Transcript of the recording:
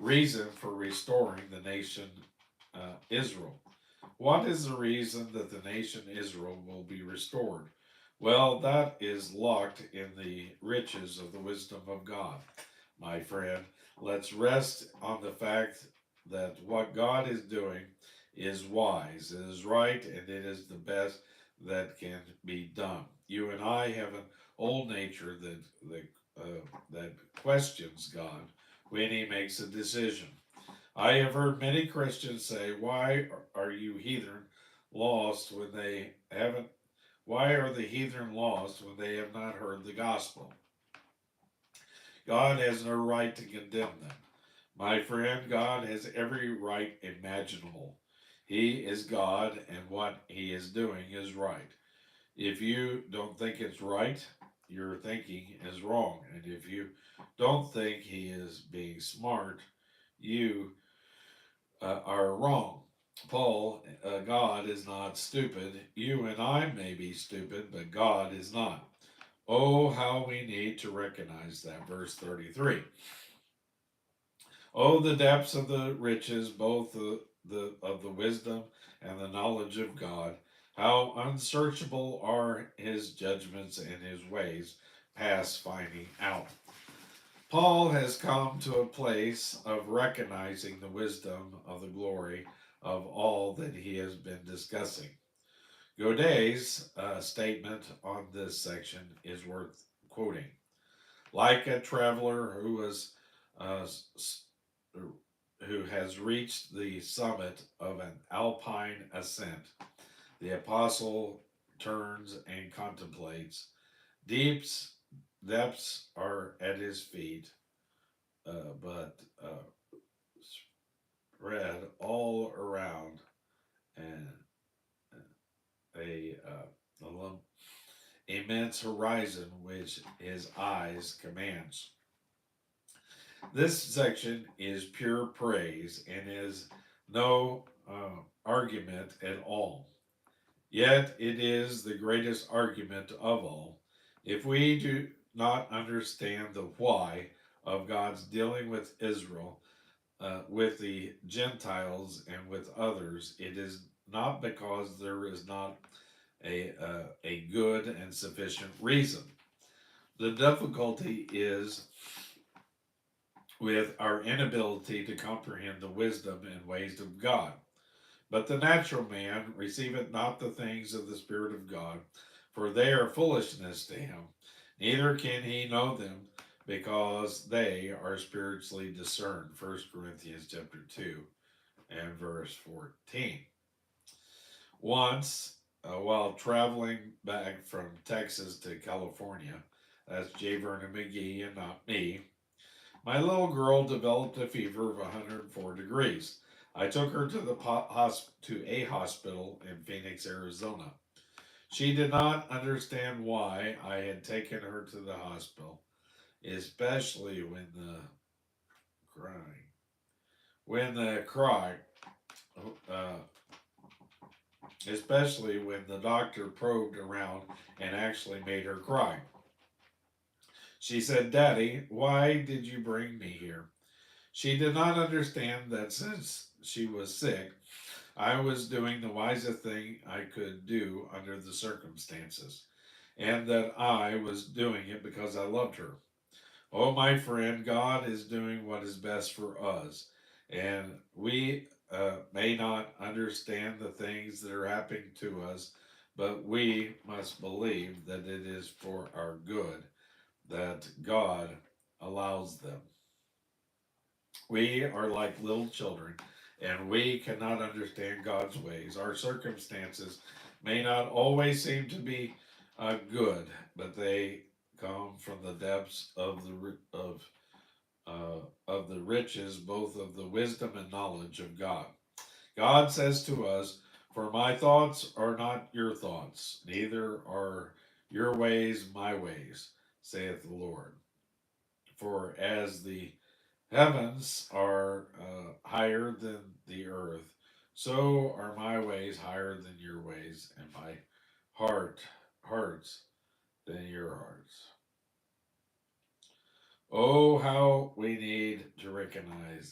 reason for restoring the nation Israel. What is the reason that the nation Israel will be restored? Well, that is locked in the riches of the wisdom of God, my friend. Let's rest on the fact that what God is doing is wise, it is right, and it is the best that can be done. You and I have an old nature that questions God when He makes a decision. I have heard many Christians say, "Why are you heathen lost when they haven't? Why are the heathen lost when they have not heard the gospel?" God has no right to condemn them. My friend, God has every right imaginable. He is God, and what He is doing is right. If you don't think it's right, your thinking is wrong. And if you don't think He is being smart, you are wrong. Paul, God is not stupid. You and I may be stupid, but God is not. Oh, how we need to recognize that. Verse 33. Oh, the depths of the riches, both of the wisdom and the knowledge of God. How unsearchable are His judgments and His ways past finding out. Paul has come to a place of recognizing the wisdom of the glory of all that he has been discussing. Godet's statement on this section is worth quoting. Like a traveler uh, who has reached the summit of an alpine ascent, the apostle turns and contemplates. Deeps depths are at his feet, but spread all around and a immense horizon which his eyes commands. This section is pure praise and is no argument at all. Yet it is the greatest argument of all. If we do not understand the why of God's dealing with Israel, with the Gentiles, and with others, it is not because there is not a good and sufficient reason. The difficulty is with our inability to comprehend the wisdom and ways of God. But the natural man receiveth not the things of the Spirit of God, for they are foolishness to him. Neither can he know them, because they are spiritually discerned. 1 Corinthians chapter 2 and verse 14. Once, while traveling back from Texas to California, that's J. Vernon McGee and not me, my little girl developed a fever of 104 degrees. I took her to a hospital in Phoenix, Arizona. She did not understand why I had taken her to the hospital, especially crying, when the cry, uh, especially when the doctor probed around and actually made her cry. She said, "Daddy, why did you bring me here?" She did not understand that since she was sick, I was doing the wisest thing I could do under the circumstances, and that I was doing it because I loved her. Oh, my friend, God is doing what is best for us, and we may not understand the things that are happening to us, but we must believe that it is for our good that God allows them. We are like little children, and we cannot understand God's ways. Our circumstances may not always seem to be good, but they come from the depths of the riches, both of the wisdom and knowledge of God. God says to us, "For my thoughts are not your thoughts, neither are your ways my ways, saith the Lord. For as the heavens are higher than the earth, so are my ways higher than your ways, and my hearts than your hearts." Oh, how we need to recognize